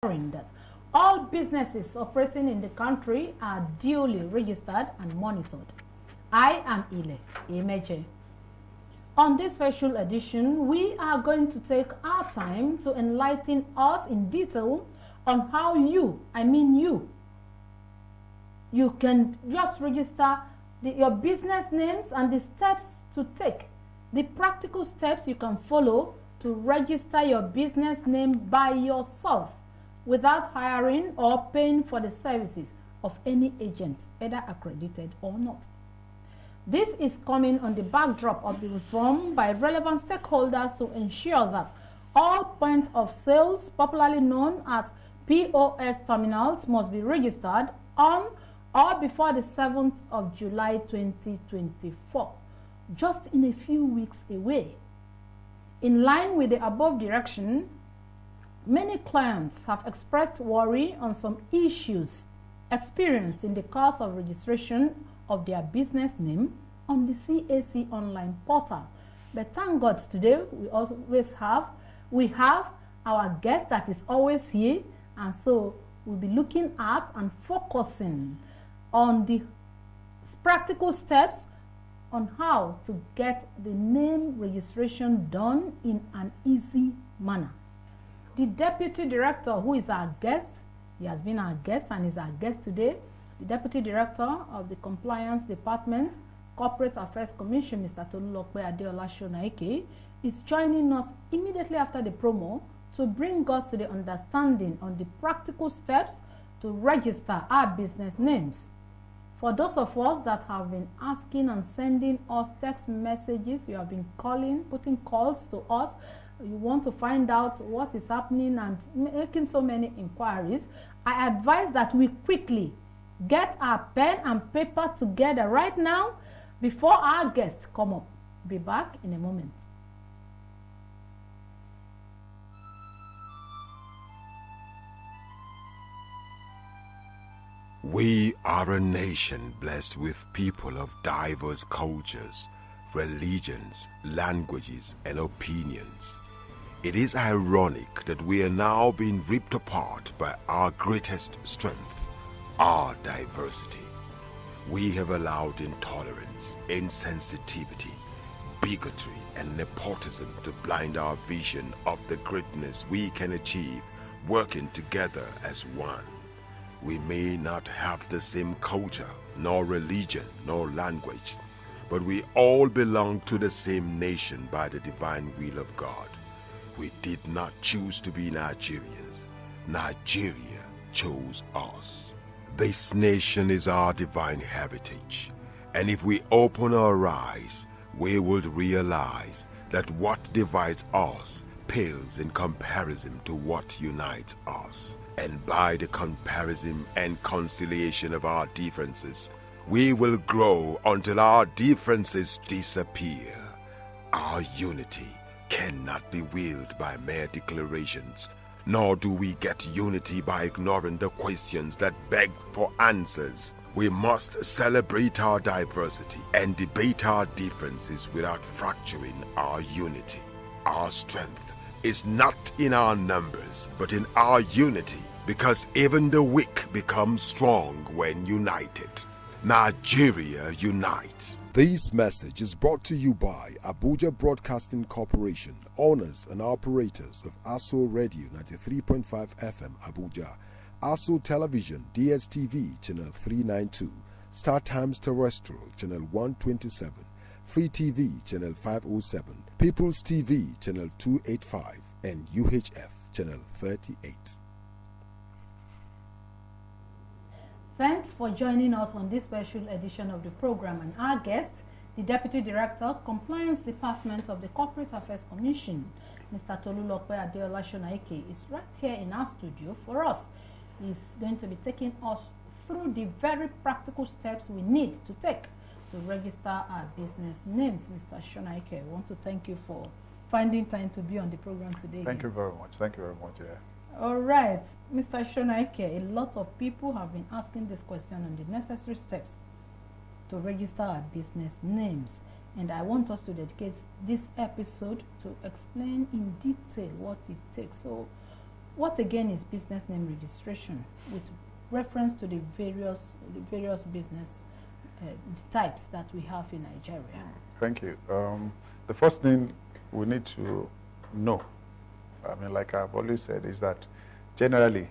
that all businesses operating in the country are duly registered and monitored. I am ILE EMEJE. On this special edition, we are going to take our time to enlighten us in detail on how you can just register your business names and the steps to take, the practical steps you can follow to register your business name by yourself without hiring or paying for the services of any agent, either accredited or not. This is coming on the backdrop of the reform by relevant stakeholders to ensure that all points of sales, popularly known as P.o.S terminals, must be registered on or before the 7th of July 2024, just in a few weeks away. In line with the above direction, many clients have expressed worry on some issues experienced in the course of registration of their business name on the CAC online portal. But thank God today we have our guest that is always here, and so we'll be looking at and focusing on the practical steps on how to get the name registration done in an easy manner. The Deputy Director, who is our guest, he has been our guest and is our guest today, the Deputy Director of the Compliance Department, Corporate Affairs Commission, Mr. Tolulope Adeola Shonaike, is joining us immediately after the promo to bring us to the understanding on the practical steps to register our business names. For those of us that have been asking and sending us text messages, you have been calling, putting calls to us, you want to find out what is happening and making so many inquiries, I advise that we quickly get our pen and paper together right now before our guests come up. Be back in a moment. We are a nation blessed with people of diverse cultures, religions, languages, and opinions. It is ironic that we are now being ripped apart by our greatest strength, our diversity. We have allowed intolerance, insensitivity, bigotry, and nepotism to blind our vision of the greatness we can achieve working together as one. We may not have the same culture, nor religion, nor language, but we all belong to the same nation by the divine will of God. We did not choose to be Nigerians. Nigeria chose us. This nation is our divine heritage, and if we open our eyes, we would realize that what divides us pales in comparison to what unites us. And by the comparison and conciliation of our differences, we will grow until our differences disappear. Our unity cannot be willed by mere declarations, nor do we get unity by ignoring the questions that beg for answers. We must celebrate our diversity and debate our differences without fracturing our unity. Our strength is not in our numbers, but in our unity, because even the weak become strong when united. Nigeria unite. This message is brought to you by Abuja Broadcasting Corporation, owners and operators of ASO Radio 93.5 FM Abuja, ASO Television DSTV Channel 392, Star Times Terrestrial Channel 127, Free TV Channel 507, People's TV Channel 285, and UHF Channel 38. Thanks for joining us on this special edition of the program, and our guest, the Deputy Director, Compliance Department of the Corporate Affairs Commission, Mr. Tolulope Adeola Shonaike, is right here in our studio for us. He's going to be taking us through the very practical steps we need to take to register our business names. Mr. Shonaike, I want to thank you for finding time to be on the program today. Thank you very much. Thank you very much. Yeah. All right, Mr. Shonaike, a lot of people have been asking this question on the necessary steps to register our business names, and I want us to dedicate this episode to explain in detail what it takes. So what again is business name registration with reference to the various business types that we have in Nigeria? Thank you. The first thing we need to know, I mean, like I've always said, is that generally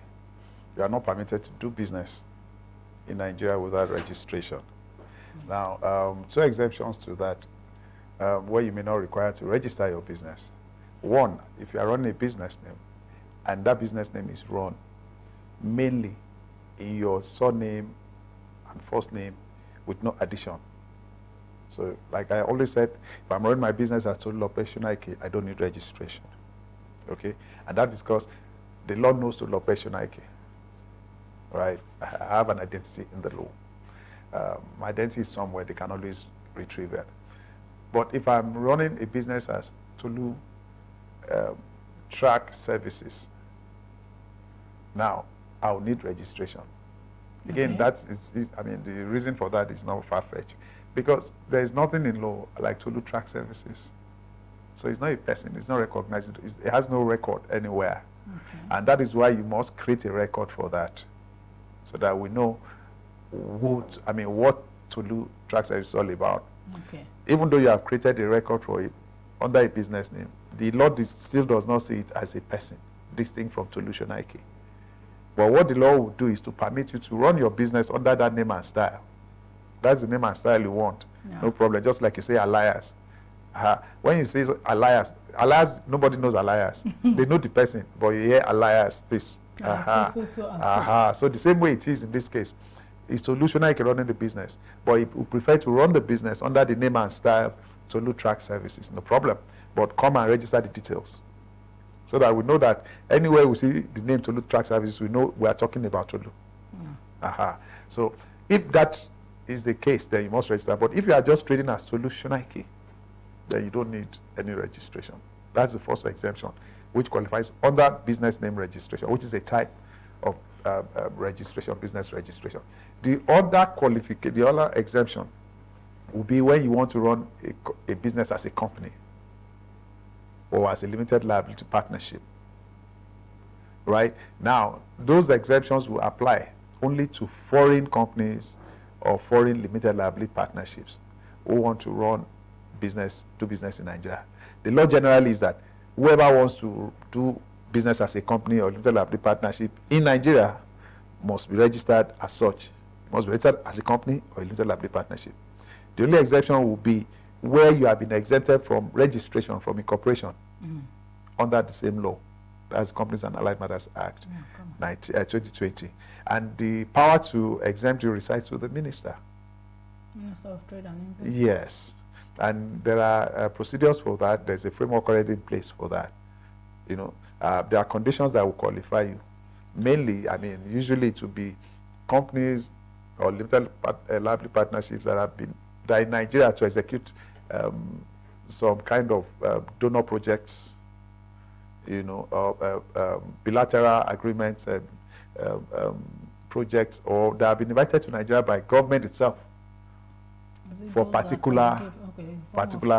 you are not permitted to do business in Nigeria without registration. Now, two exemptions to that, where you may not require to register your business. One, if you are running a business name, and that business name is run mainly in your surname and first name with no addition. So, like I always said, if I'm running my business as Tolu Ike, I don't need registration. Okay? And that is because the law knows Tolu Ike. Right? I have an identity in the law. My identity is somewhere, they can always retrieve it. But if I'm running a business as Tolu Trac services, now I'll need registration. Again, that is, I mean, the reason for that is not far-fetched, because there is nothing in law like Tolu Trac services. So it's not a person, it's not recognized, it has no record anywhere. And that is why you must create a record for that, so that we know what Tolu Trac service is all about. Even though you have created a record for it under a business name, the law still does not see it as a person, distinct from Tolu Ike. But what the law will do is to permit you to run your business under that name and style. That's the name and style you want. No problem. Just like you say Elias. When you say Elias, nobody knows Elias. They know the person, but you hear Elias this. So the same way it is in this case. It's Tolu Ike running the business, but he would prefer to run the business under the name and style Tolu Trac services. No problem. But come and register the details, so that we know that anywhere we see the name Tolu Trac services, we know we are talking about Tolu. So if that is the case, then you must register. But if you are just trading as Tolu Ike, then you don't need any registration. That's the first exemption, which qualifies under business name registration, which is a type of registration, business registration. The other exemption will be when you want to run a business as a company or as a limited liability partnership. Right? Now, those exemptions will apply only to foreign companies or foreign limited liability partnerships who want to run business, do business in Nigeria. The law generally is that whoever wants to do business as a company or limited liability partnership in Nigeria must be registered as such, must be registered as a company or a limited liability partnership. The only exception will be where you have been exempted from registration from incorporation under the same law. That's Companies and Allied Matters Act 2020. And the power to exempt you resides with the Minister. Minister of Trade and Industry. Yes. And there are procedures for that. There's a framework already in place for that. You know, there are conditions that will qualify you. Mainly, I mean, usually it will be companies or limited liability partnerships that are in Nigeria to execute some kind of donor projects, you know, bilateral agreements and projects, or they have been invited to Nigeria by government itself for particular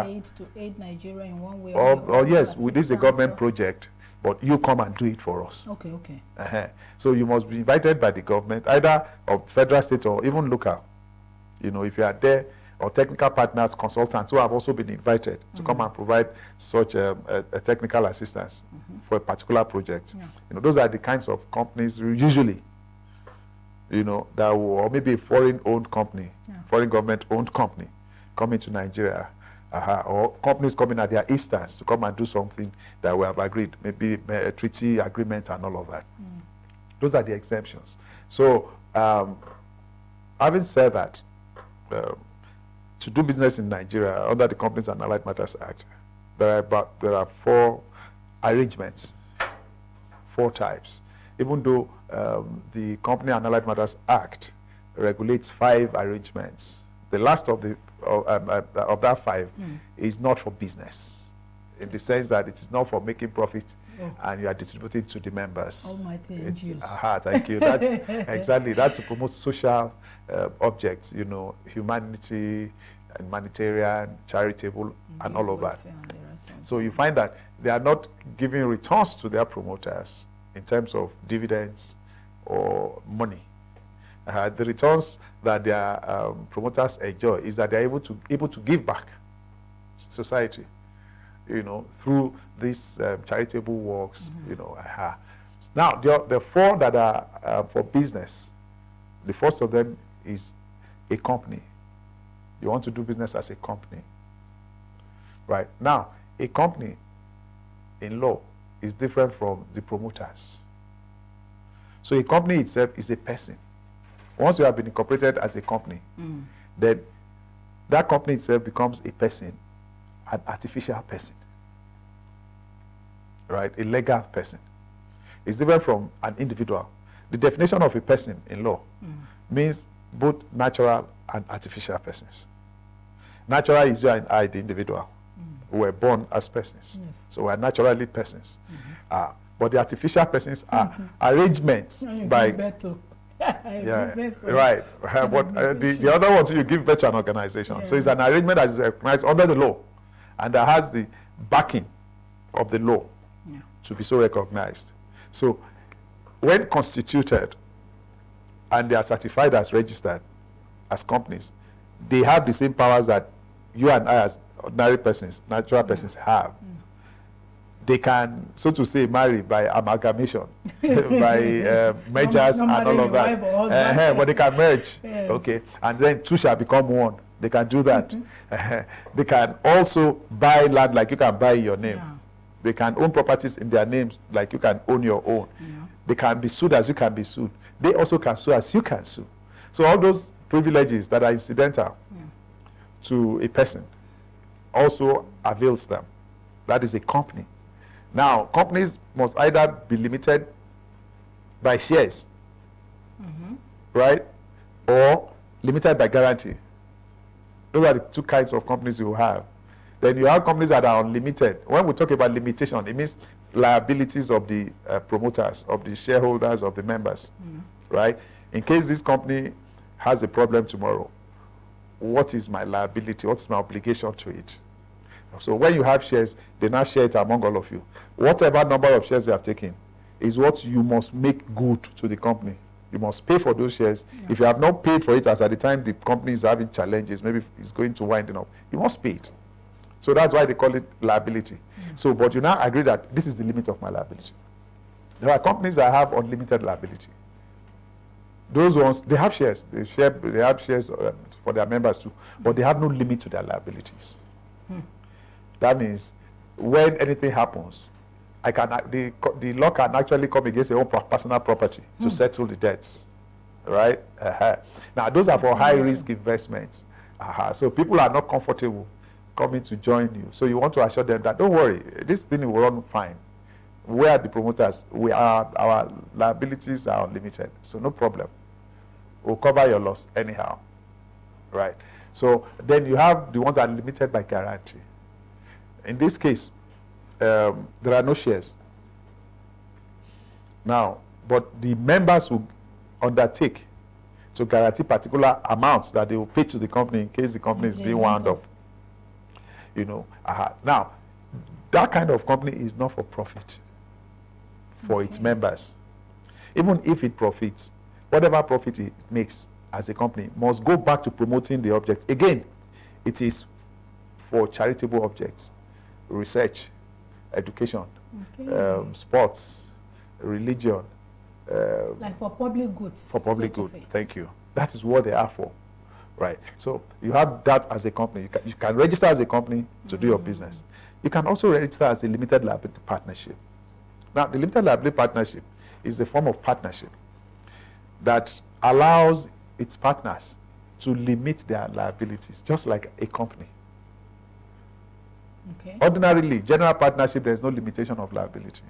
aid to aid Nigeria in one way or yes, with this is a government project, but you come and do it for us. So you must be invited by the government, either of federal, state, or even local. You know, if you are there, or technical partners, consultants who have also been invited to come and provide such a technical assistance for a particular project. You know, those are the kinds of companies usually, you know, that will, or maybe a foreign-owned company, foreign government-owned company coming to Nigeria, or companies coming at their instance to come and do something that we have agreed, maybe a treaty agreement and all of that. Those are the exemptions. So, having said that, to do business in Nigeria under the Companies and Allied Matters Act, there are 4 arrangements, 4 types. Even though the Company and Allied Matters Act regulates 5 arrangements, the last of that 5 is not for business, in the sense that it is not for making profit and you are distributing to the members. Almighty angels. Thank you. That's exactly, that's to promote social objects, you know, humanity, humanitarian, charitable, and all of that. So you find that they are not giving returns to their promoters, in terms of dividends or money. The returns that their promoters enjoy is that they're able to give back to society, through these charitable works, Now, the four that are for business, the first of them is a company. You want to do business as a company. Right. Now, a company in law is different from the promoters. So a company itself is a person. Once you have been incorporated as a company, then that company itself becomes a person, an artificial person. Right? A legal person. It's different from an individual. The definition of a person in law means both natural and artificial persons. Natural is you and I, the individual. We were born as persons. Yes. So we are naturally persons. But the artificial persons are arrangements by... right. But the other one, you give birth to an organization. Yeah. So it's an arrangement that is recognized under the law and that has the backing of the law to be so recognized. So when constituted and they are certified as registered as companies, they have the same powers that you and I as ordinary persons, natural persons have. They can, so to say, marry by amalgamation, by mergers and all of that. But they can merge, okay, and then two shall become one. They can do that. They can also buy land like you can buy your name. Yeah. They can own properties in their names like you can own your own. Yeah. They can be sued as you can be sued. They also can sue as you can sue. So all those privileges that are incidental to a person also avails them. That is a company. Now, companies must either be limited by shares, right, or limited by guarantee. Those are the two kinds of companies you have. Then you have companies that are unlimited. When we talk about limitation, it means liabilities of the promoters, of the shareholders, of the members, right? In case this company has a problem tomorrow, what is my liability? What's my obligation to it? So when you have shares, they now share it among all of you. Whatever number of shares you have taken is what you must make good to the company. You must pay for those shares. Yeah. If you have not paid for it as at the time the company is having challenges, maybe it's going to winding up, you must pay it. So that's why they call it liability. So, but you now agree that this is the limit of my liability. There are companies that have unlimited liability. Those ones, they have shares. They have shares for their members too, but they have no limit to their liabilities. That means when anything happens, the law can actually come against their own personal property to settle the debts, right? Now, those are for high-risk investments. So people are not comfortable coming to join you. So you want to assure them that, don't worry, this thing will run fine. We are the promoters. Our liabilities are unlimited, so no problem. We'll cover your loss anyhow, right? So then you have the ones that are limited by guarantee. In this case, there are no shares. Now, but the members will undertake to guarantee particular amounts that they will pay to the company in case the company is being wound up. Now, that kind of company is not for profit for its members. Even if it profits, whatever profit it makes as a company must go back to promoting the object. Again, it is for charitable objects, research, education, sports, religion. Like for public goods. For public good, thank you. That is what they are for, right? So you have that as a company. You can register as a company to do your business. You can also register as a limited liability partnership. Now, the limited liability partnership is a form of partnership that allows its partners to limit their liabilities, just like a company. Okay. Ordinarily, general partnership, there's no limitation of liability,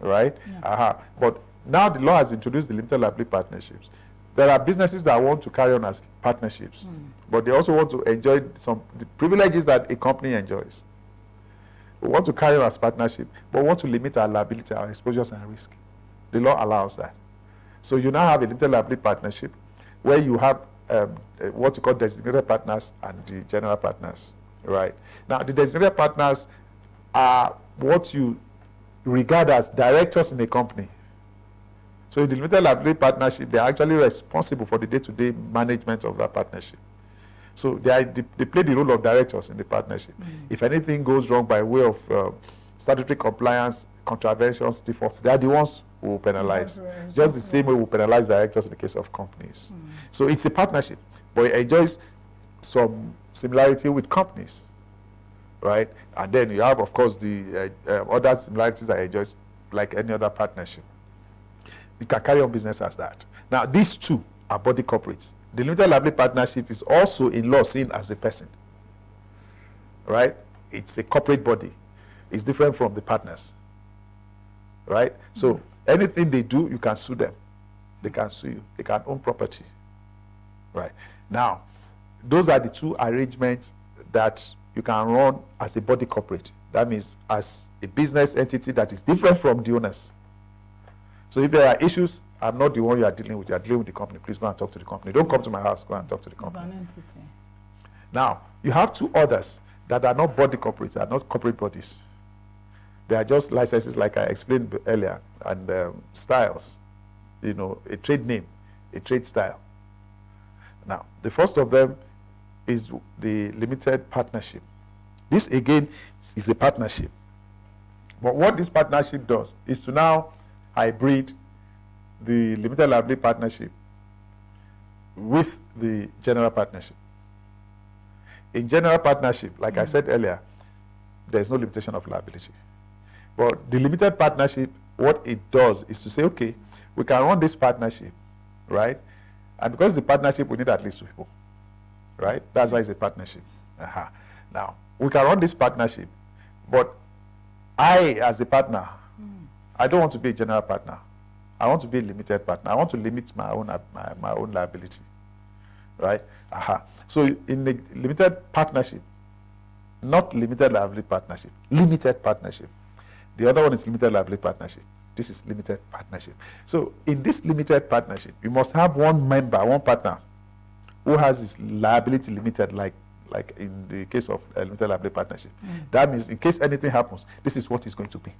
right? Yeah. But now the law has introduced the limited liability partnerships. There are businesses that want to carry on as partnerships, but they also want to enjoy the privileges that a company enjoys. We want to carry on as partnership, but want to limit our liability, our exposures and risk. The law allows that. So you now have a limited liability partnership where you have what you call designated partners and the general partners, right? Now, the designated partners are what you regard as directors in a company. So in the limited liability partnership, they are actually responsible for the day-to-day management of that partnership. So they play the role of directors in the partnership. If anything goes wrong by way of statutory compliance, contraventions, defaults, they are the ones who will penalize. Just the same way we penalize directors in the case of companies. So it's a partnership, but it enjoys some similarity with companies, right? And then you have, of course, the other similarities that enjoys like any other partnership. You can carry on business as that. Now, these two are body corporates. The limited liability partnership is also in law seen as a person, right? It's a corporate body. It's different from the partners, right? So anything they do, you can sue them. They can sue you. They can own property, right? Now, those are the two arrangements that you can run as a body corporate. That means as a business entity that is different from the owners. So if there are issues, I'm not the one you are dealing with. You are dealing with the company. Please go and talk to the company. Don't come to my house. Go and talk to the company. It's an entity. Now, you have two others that are not body corporates, are not corporate bodies. They are just licenses, like I explained earlier, and styles. You know, a trade name, a trade style. Now, the first of them is the limited partnership. This, again, is a partnership. But what this partnership does is to now hybrid the limited liability partnership with the general partnership. In general partnership, like I said earlier, there's no limitation of liability. But the limited partnership, what it does is to say, okay, we can run this partnership, right? And because the partnership, we need at least two people, right? That's why it's a partnership. Now, we can run this partnership, but I, as a partner, I don't want to be a general partner. I want to be a limited partner. I want to limit my own my own liability, right? So in the limited partnership, not limited liability partnership, limited partnership. The other one is limited liability partnership. This is limited partnership. So in this limited partnership, you must have one member, one partner, who has his liability limited, like in the case of a limited liability partnership. That means in case anything happens, this is what it's going to be.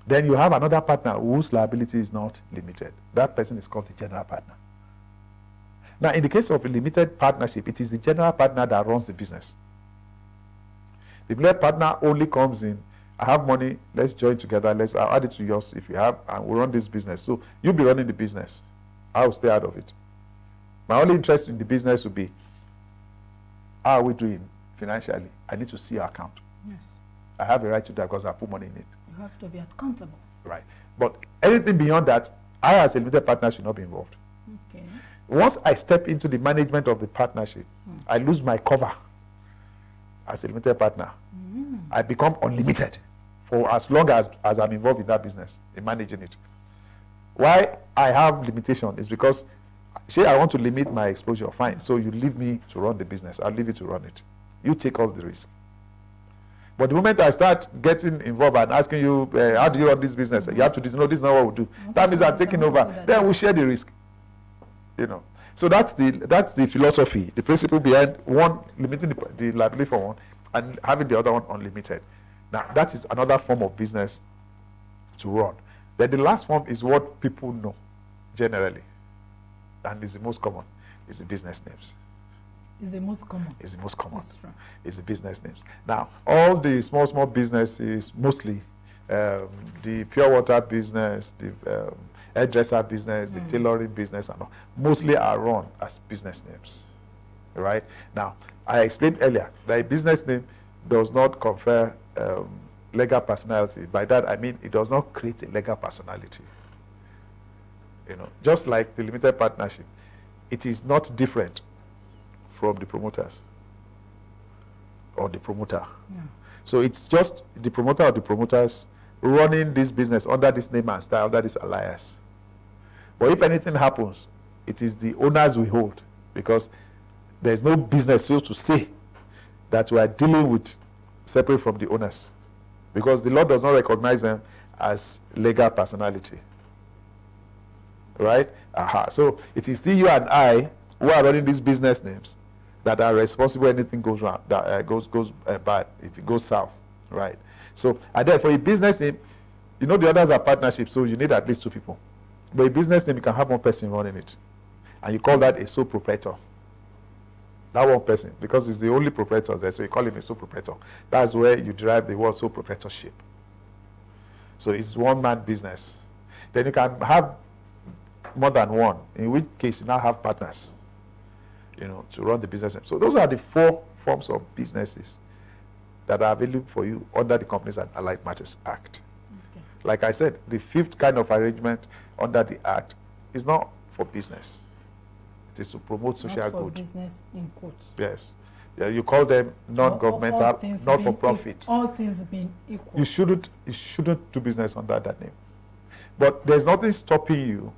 Then you have another partner whose liability is not limited. That person is called the general partner. Now, in the case of a limited partnership, it is the general partner that runs the business. The limited partner only comes in, I have money, let's join together, I'll add it to yours if you have, and we'll run this business. So you'll be running the business. I'll stay out of it. My only interest in the business will be, how are we doing financially? I need to see your account. Yes. I have a right to that because I put money in it. You have to be accountable. Right. But anything beyond that, I as a limited partner should not be involved. Okay. Once I step into the management of the partnership, I lose my cover as a limited partner. I become unlimited for as long as I'm involved in that business, in managing it. Why I have limitation is because, say I want to limit my exposure, fine. So you leave me to run the business. I'll leave you to run it. You take all the risk. But the moment I start getting involved and asking you, how do you run this business? You have to do this. No, this is not what we do. That means I'm taking over. Then we share the risk. You know. So that's the philosophy, the principle behind one limiting the liability for one and having the other one unlimited. Now that is another form of business to run. Then the last form is what people know generally, and is the most common, is the business names. Is the most common. Is the most common. That's true. Is the business names. Now, all the small businesses, mostly the pure water business, the hairdresser business, the tailoring business, and all, mostly are run as business names. Right? Now, I explained earlier that a business name does not confer legal personality. By that, I mean it does not create a legal personality. You know, just like the limited partnership, it is not different from the promoters or the promoter. Yeah. So it's just the promoter or the promoters running this business under this name and style, under this alias. But if anything happens, it is the owners we hold, because there's no business, so to say, that we are dealing with separate from the owners, because the law does not recognize them as legal personality. Right? So it is still you and I who are running these business names that are responsible if anything goes wrong, that goes bad, if it goes south, Right. So, and then for a business name, you know the others are partnerships, so you need at least 2 people. But a business name, you can have 1 person running it. And you call that a sole proprietor. That 1 person, because it's the only proprietor there, so you call him a sole proprietor. That's where you derive the word sole proprietorship. So it's 1-man business. Then you can have more than 1, in which case you now have partners, you know, to run the business. So those are the 4 forms of businesses that are available for you under the Companies and Allied Matters Act. Okay. Like I said, the 5th kind of arrangement under the Act is not for business. It is to promote social good. Not for business in quotes. Yes. Yeah, you call them non-governmental, not for profit. All things being equal. You shouldn't do business under that name. But there's nothing stopping you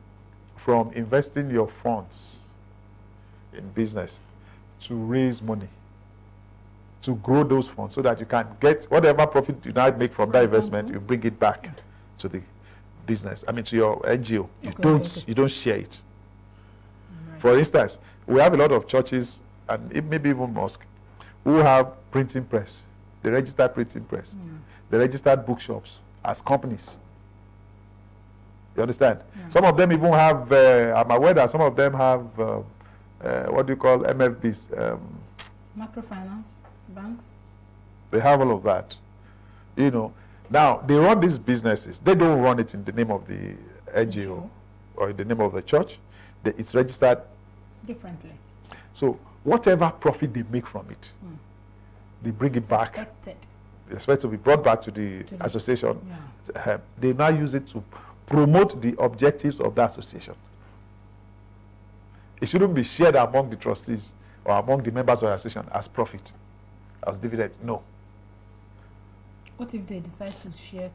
from investing your funds in business to raise money, to grow those funds so that you can get whatever profit you now make from that investment, you bring it back to the business. I mean, to your NGO. You don't share it. Right. For instance, we have a lot of churches and maybe even mosques who have printing press, the registered printing press, the registered bookshops as companies. You understand? Yeah. Some of them even have, I'm aware that some of them have, what do you call MFBs? Microfinance banks? They have all of that. You know, now they run these businesses. They don't run it in the name of the NGO or in the name of the church. It's registered differently. So whatever profit they make from it, they bring it back. They expect to be brought back to the association. Yeah. They now use it to promote the objectives of the association. It shouldn't be shared among the trustees or among the members of the association as profit, as dividend. No. What if they decide to share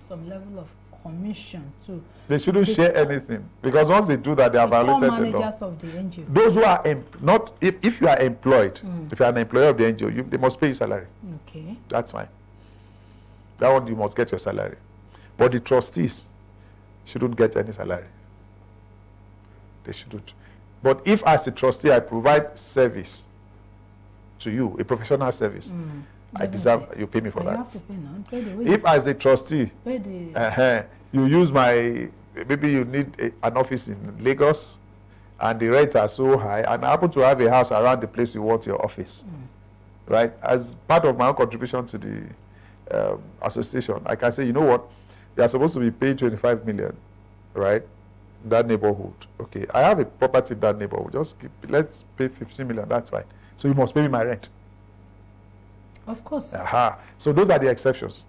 some level of commission too? They shouldn't share anything, because once they do that, they are violated the law. Managers of the NGO. Those who are not, if you are employed, if you are an employer of the NGO, they must pay you salary. Okay. That's fine. That one you must get your salary. But the trustees shouldn't get any salary. They shouldn't. But if as a trustee I provide service to you, a professional service, I deserve, you pay me for that. You have to pay now. Pay the wages. If as a trustee, pay the you use my, maybe you need an office in Lagos and the rents are so high, and I happen to have a house around the place you want your office, right? As part of my own contribution to the association, I can say, you know what, you are supposed to be paying 25 million, right? In that neighborhood. Okay, I have a property in that neighborhood. Just let's pay 15 million, that's fine. So you must pay me my rent. Of course. So those are the exceptions.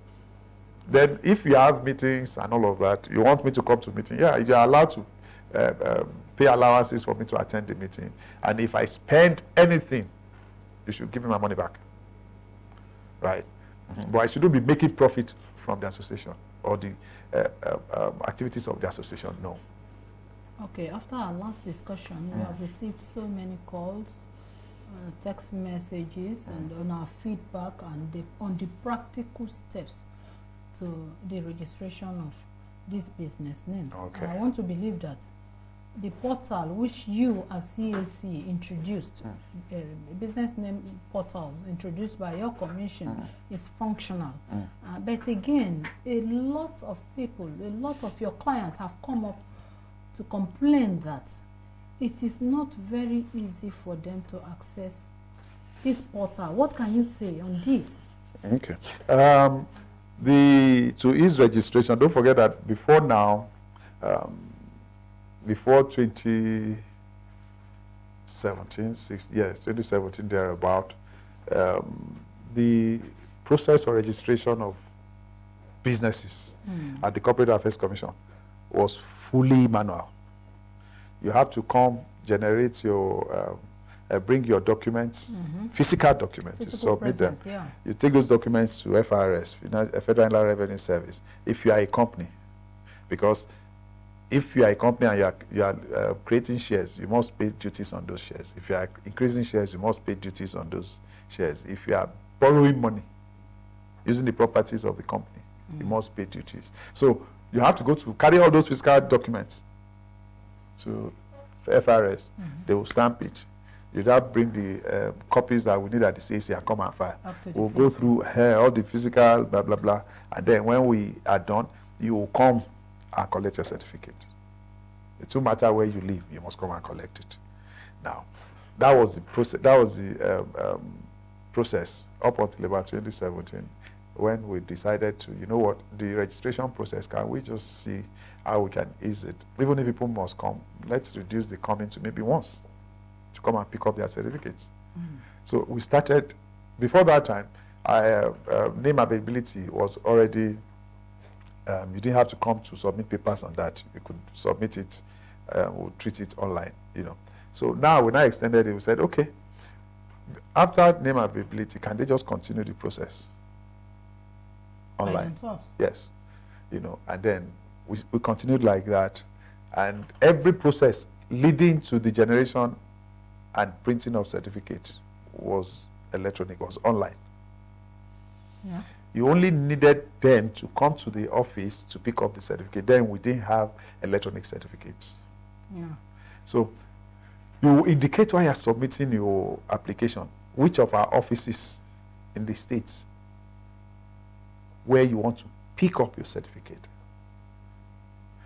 Then if you have meetings and all of that, you want me to come to meeting, yeah, you're allowed to pay allowances for me to attend the meeting. And if I spend anything, you should give me my money back. Right? But I shouldn't be making profit from the association or the activities of the association, no. Okay, after our last discussion, we have received so many calls, text messages, and on our feedback and on the practical steps to the registration of these business names. Okay. I want to believe that the portal which you as CAC introduced, a business name portal introduced by your commission, is functional. But again, a lot of people, a lot of your clients have come up to complain that it is not very easy for them to access this portal. What can you say on this? Okay. To ease registration, don't forget that before now, before 2017, 2017 thereabout, the process for registration of businesses at the Corporate Affairs Commission was fully manual. You have to come, generate your, bring your documents, physical documents, you submit them. Yeah. You take those documents to FRS, Federal Inland Revenue Service, if you are a company. Because if you are a company and you are creating shares, you must pay duties on those shares. If you are increasing shares, you must pay duties on those shares. If you are borrowing money, using the properties of the company, you must pay duties. So you have to go to carry all those physical documents to FRS. They will stamp it. You don't bring the copies that we need at the CAC and come and file. We'll go through all the physical, blah, blah, blah. And then when we are done, you will come and collect your certificate. It don't matter where you live, you must come and collect it. Now, that was the process. That was the process up until about 2017, when we decided to, you know what, the registration process, can we just see how we can ease it? Even if people must come, let's reduce the coming to maybe once to come and pick up their certificates. So we started. Before that time, name availability was already. You didn't have to come to submit papers on that. You could submit it. We'll treat it online. You know. So now when I extended it, we said, okay, after name availability, can they just continue the process online? Yes. You know, and then we continued like that, and every process leading to the generation and printing of certificate was electronic, was online. Yeah. You only needed then to come to the office to pick up the certificate. Then we didn't have electronic certificates. Yeah. So you indicate when you're submitting your application, which of our offices in the States where you want to pick up your certificate.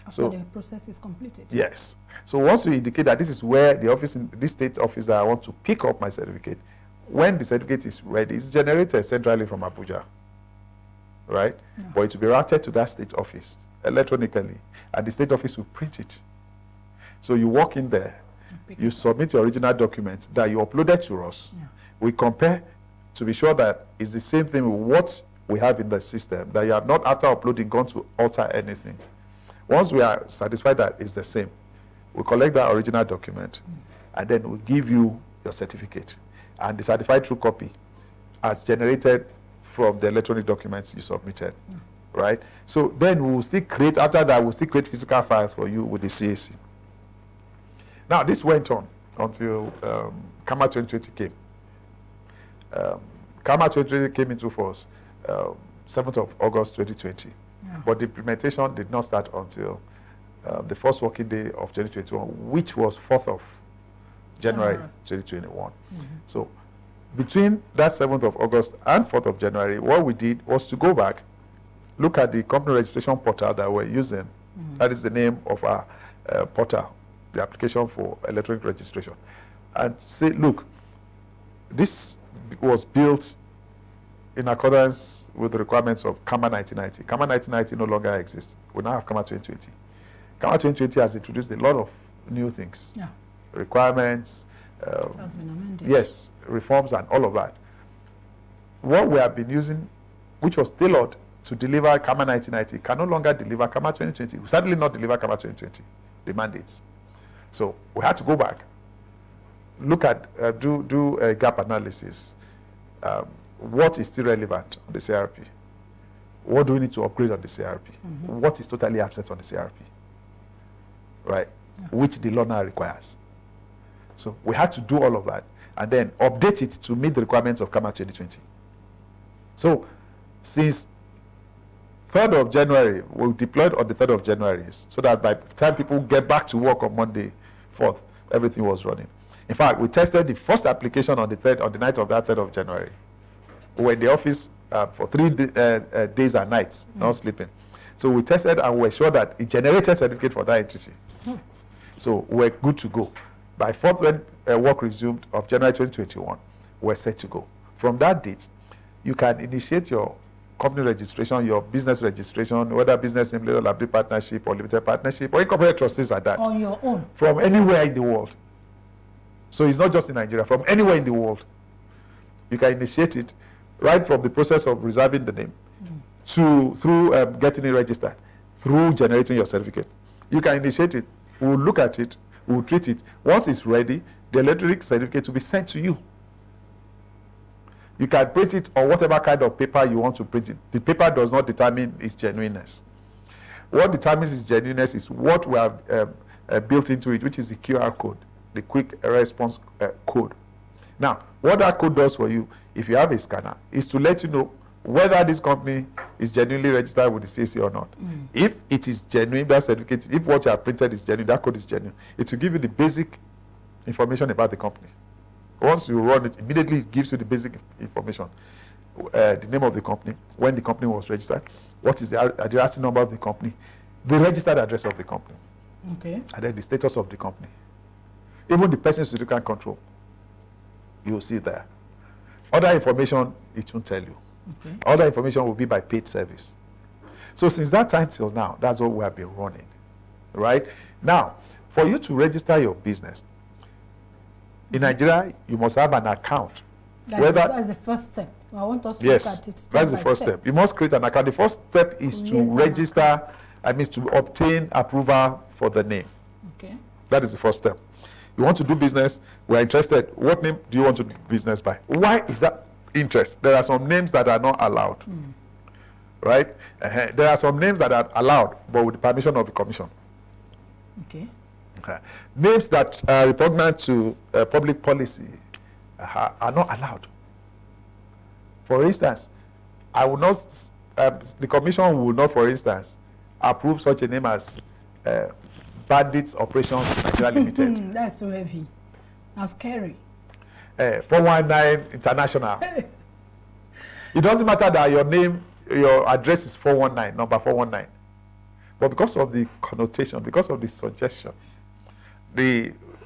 After the process is completed. Yes. So once you indicate that this is where the office, in this state office that I want to pick up my certificate, when the certificate is ready, it's generated centrally from Abuja, right? Yeah. But it will be routed to that state office electronically, and the state office will print it. So you walk in there, you submit your original document that you uploaded to us. Yeah. We compare to be sure that it's the same thing with what we have in the system, that you have not, after uploading, gone to alter anything. Once we are satisfied that it's the same, we collect that original document, and then we give you your certificate. And the certified true copy as generated from the electronic documents you submitted, right? So then we will still create, after that, we'll still create physical files for you with the CAC. Now, this went on until CAMA 2020 came. CAMA 2020 came into force 7th of August 2020. Yeah. But the implementation did not start until the first working day of 2021, which was 4th of January 2021. So between that 7th of August and 4th of January, what we did was to go back, look at the company registration portal that we're using. That is the name of our portal, the application for electronic registration, and say, look, this was built in accordance with the requirements of CAMA 1990. CAMA 1990 no longer exists. We now have CAMA 2020. CAMA 2020 has introduced a lot of new things. Yeah. Requirements, has been amended. Yes, reforms and all of that. What we have been using, which was tailored to deliver CAMA 1990, can no longer deliver CAMA 2020. We certainly not deliver CAMA 2020, the mandates. So we had to go back, look at, do a gap analysis. What is still relevant on the CRP? What do we need to upgrade on the CRP? What is totally absent on the CRP? Right? Yeah. Which the law now requires. So we had to do all of that and then update it to meet the requirements of CAMA 2020. So since 3rd of January, we deployed on the 3rd of January, so that by the time people get back to work on Monday, 4th, everything was running. In fact, we tested the first application on the night of that 3rd of January. We were in the office for 3 days and nights, not sleeping. So we tested and we were sure that it generated certificate for that entity. So we're good to go. By 4th, when work resumed of January 2021, we're set to go. From that date, you can initiate your company registration, your business registration, whether business name, liability partnership or limited partnership, or incorporated trustees at that. On your own. From anywhere in the world. So it's not just in Nigeria, from anywhere in the world. You can initiate it right from the process of reserving the name through getting it registered, through generating your certificate. You can initiate it. We'll look at it. We'll treat it. Once it's ready, the electronic certificate will be sent to you. You can print it on whatever kind of paper you want to print it. The paper does not determine its genuineness. What determines its genuineness is what we have built into it, which is the QR code, the quick response code. Now, what that code does for you, if you have a scanner, is to let you know whether this company is genuinely registered with the CAC or not. If it is genuine, that certificate, if what you have printed is genuine, that code is genuine, it will give you the basic information about the company. Once you run it, immediately it gives you the basic information. The name of the company, when the company was registered, what is the RC number of the company, the registered address of the company, okay, and then the status of the company. Even the persons you can control, you will see there. Other information, it won't tell you. okay. Other information will be by paid service. So since that time till now, that's what we have been running, right? Now, for you to register your business, in Nigeria, you must have an account. That's the first step. I want us to look at it step that's the by first step. You must create an account. The first step is to register, to obtain approval for the name. Okay. That is the first step. You want to do business, we're interested. What name do you want to do business by? Why is that interest? There are some names that are not allowed, right? There are some names that are allowed, but with the permission of the commission. Okay. Names that are repugnant to public policy are not allowed. For instance, I will not, the commission will not, for instance, approve such a name as Bandits Operations Nigeria Limited. That's too heavy. That's scary. 419 International. It doesn't matter that your name, your address is 419, number 419. But because of the connotation, because of the suggestion,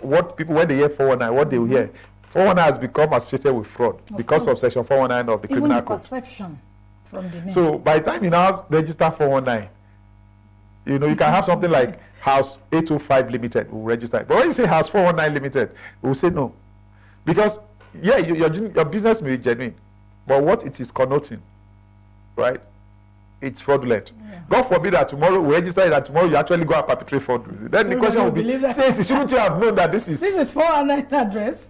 what people, when they hear 419, what they will hear, 419 has become associated with fraud because of Section 419 of the Criminal Code. Perception from the name. So by the time you now register 419, you know, you can have something like House 805 Limited will register it. But when you say House 419 Limited, we will say no. Because, yeah, your business may be genuine, but what it is connoting, right, it's fraudulent. Yeah. God forbid that tomorrow we register it and tomorrow you actually go and perpetrate fraud with it. Then the question will be, shouldn't you have known that this is 419 address?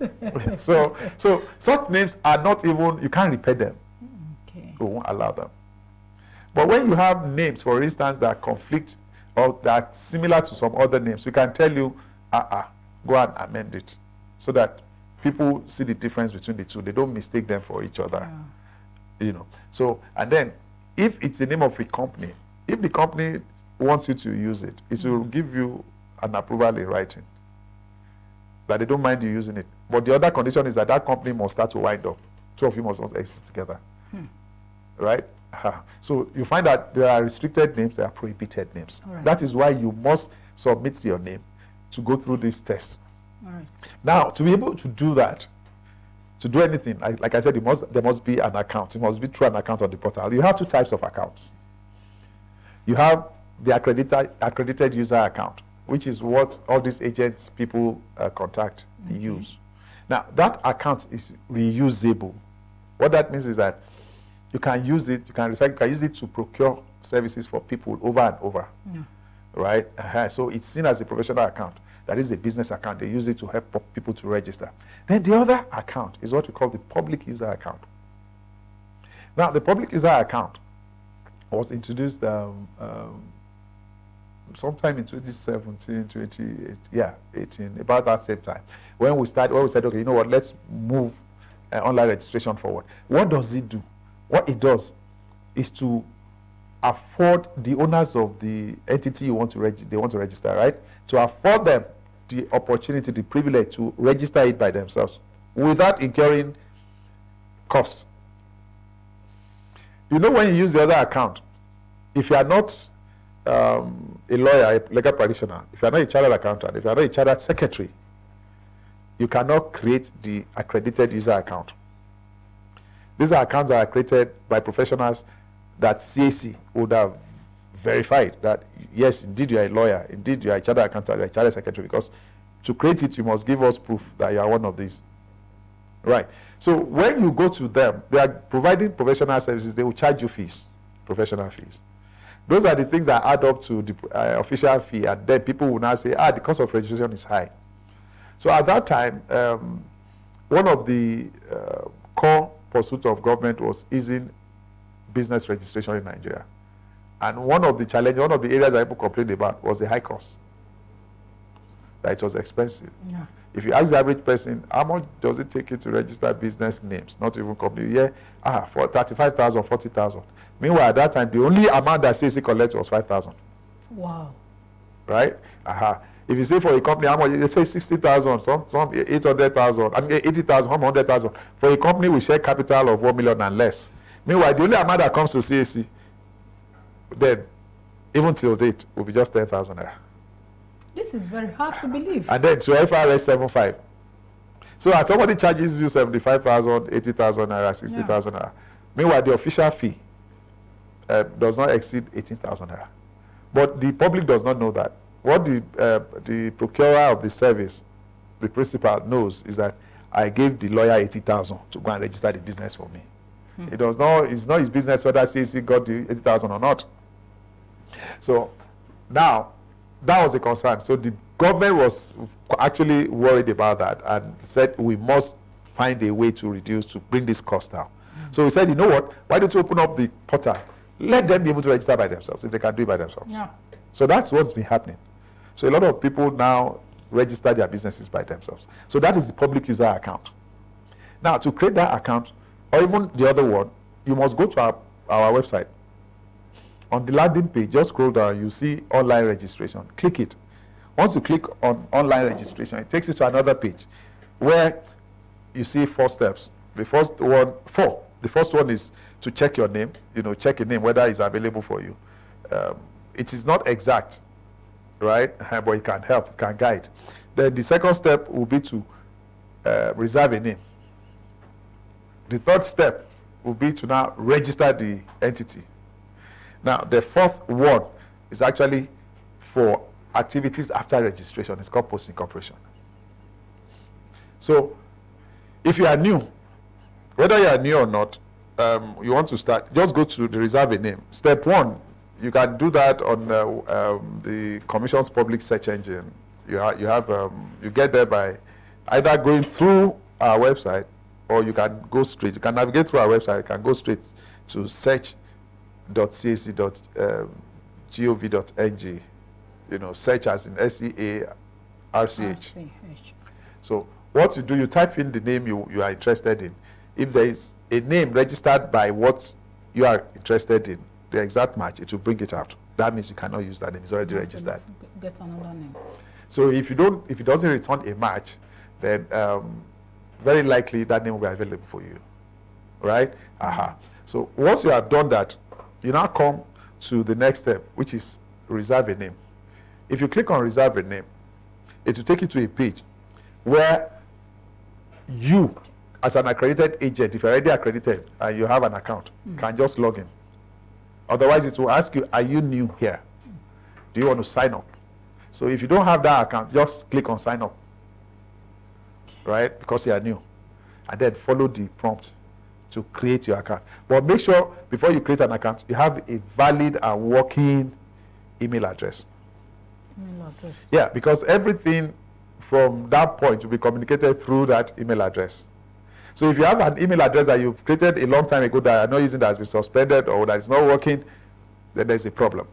so such names are not even, you can't repair them. Okay. We won't allow them. But when you have names, for instance, that conflict or that are similar to some other names, we can tell you, go and amend it so that people see the difference between the two. They don't mistake them for each other. Yeah. You know. So, and then if it's the name of a company, if the company wants you to use it, it will give you an approval in writing that they don't mind you using it. But the other condition is that that company must start to wind up. Two of you must not exist together. Right? So you find that there are restricted names, there are prohibited names. Right. That is why you must submit your name to go through this test. Right. Now, to be able to do that, to do anything, like I said, there must be an account. It must be through an account on the portal. You have two types of accounts. You have the accredited user account, which is what all these agents people contact use. Now, that account is reusable. What that means is that you can use it, you can use it to procure services for people over and over. Yeah. Right? So it's seen as a professional account. That is a business account. They use it to help people to register. Then the other account is what we call the public user account. Now, the public user account was introduced sometime in 2017, 18, about that same time. When we said, okay, you know what, let's move online registration forward. What does it do? What it does is to afford the owners of the entity they want to register, right? To afford them the opportunity, the privilege to register it by themselves without incurring costs. You know, when you use the other account, if you are not a lawyer, a legal practitioner, if you are not a chartered accountant, if you are not a chartered secretary, you cannot create the accredited user account. These are accounts that are created by professionals that CAC would have verified that, yes, indeed you are a lawyer, indeed you are a chartered accountant, you are a chartered secretary, because to create it, you must give us proof that you are one of these. Right. So when you go to them, they are providing professional services, they will charge you fees, professional fees. Those are the things that add up to the official fee, and then people will now say, the cost of registration is high. So at that time, one of the core pursuits of government was easing business registration in Nigeria. And one of the challenges, one of the areas that people complained about was the high cost. That it was expensive. Yeah. If you ask the average person, how much does it take you to register business names, not even company? Yeah, for 35,000, 40,000. Meanwhile, at that time, the only amount that CAC collected was 5,000. Wow. right? If you say for a company, how much? They say 60,000, some 800,000, I mean 80,000, 100,000. For a company with share capital of 1 million and less. Meanwhile, the only amount that comes to CAC, then, even till date, will be just 10,000 naira. This is very hard to believe. And then to FRS 75. So as somebody charges you 75,000, 80,000 naira, 60,000 naira. Meanwhile, the official fee does not exceed 18,000 naira. But the public does not know that. What the procurer of the service, the principal, knows is that I gave the lawyer 80,000 to go and register the business for me. It does not. It's not his business whether CAC got the 80,000 or not. So now that was a concern. So the government was actually worried about that and said we must find a way to reduce, to bring this cost down. So we said, you know what? Why don't you open up the portal? Let them be able to register by themselves if they can do it by themselves. Yeah. So that's what's been happening. So a lot of people now register their businesses by themselves. So that is the public user account. Now, to create that account, or even the other one, you must go to our website. On the landing page, just scroll down, you see online registration. Click it. Once you click on online registration, it takes you to another page where you see 4 steps. The first one, 4. The first one is to check your name, check your name, whether it's available for you. It is not exact, right? But it can help, it can guide. Then the second step will be to reserve a name. The third step will be to now register the entity. Now, the fourth one is actually for activities after registration. It's called post-incorporation. So, if you are new, whether you are new or not, you want to start, just go to the reserve a name. Step 1, you can do that on the Commission's public search engine. You get there by either going through our website, or you can go straight. You can navigate through our website. You can go straight to search.cac.gov.ng. Search as in SEARCH. So what you do, you type in the name you are interested in. If there is a name registered by what you are interested in, the exact match, it will bring it out. That means you cannot use that name. It's already registered. Get another name. So if it doesn't return a match, then very likely that name will be available for you, right? So once you have done that, you now come to the next step, which is reserve a name. If you click on reserve a name, it will take you to a page where you, as an accredited agent, if you're already accredited and you have an account, can just log in. Otherwise, it will ask you, are you new here? Do you want to sign up? So if you don't have that account, just click on sign up, right? Because you are new. And then follow the prompt to create your account. But make sure before you create an account, you have a valid and working email address. Yeah, because everything from that point will be communicated through that email address. So if you have an email address that you've created a long time ago that you're not using, that has been suspended or that is not working, then there's a problem.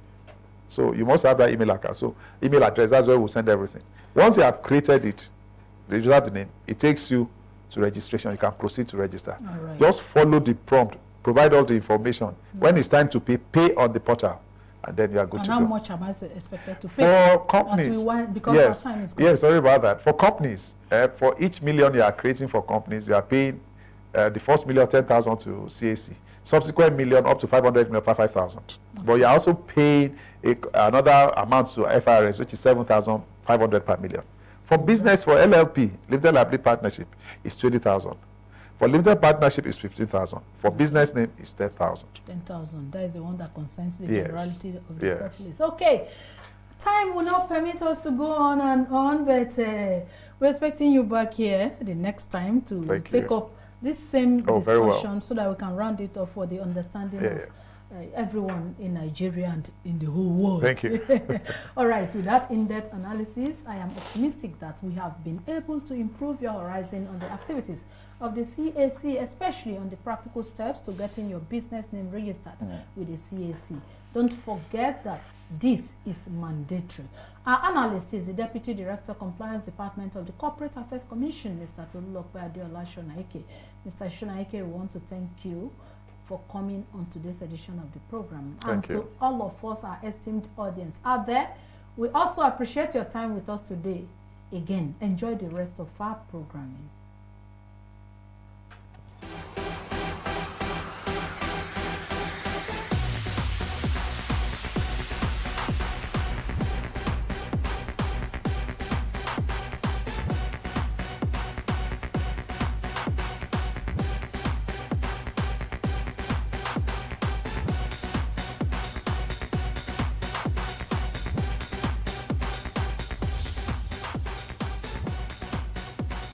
So you must have that email account. So email address, that's where we'll send everything. Once you have created it, you have the name, it takes you to registration. You can proceed to register. Right. Just follow the prompt, provide all the information. When it's time to pay on the portal, and then you are good to go. And how much am I expected to pay? For companies, because yes, our time is gone. yes, sorry about that. For companies, for each million you are creating for companies, you are paying the first million 10,000 to CAC, subsequent million up to 500 million 5,000. But you are also paying another amount to FRS, which is 7,500 per million. For business, for LLP, limited liability partnership, is 20,000. For limited partnership, is 15,000. For business name, is 10,000. 10,000. That is the one that concerns the Yes. generality of the Yes. populace. Okay. Time will not permit us to go on and on, but we're expecting you back here the next time to take up this same discussion so that we can round it off for the understanding of everyone in Nigeria and in the whole world. Thank you. All right, with that in-depth analysis, I am optimistic that we have been able to improve your horizon on the activities of the CAC, especially on the practical steps to getting your business name registered with the CAC. Don't forget that this is mandatory. Our analyst is the Deputy Director, Compliance Department of the Corporate Affairs Commission, Mr. Tolulope Adeola Shonaike. Mr. Shonaike, we want to thank you for coming on to this edition of the program. Thank you. To all of us, our esteemed audience out there, We also appreciate your time with us today. Again, enjoy the rest of our programming.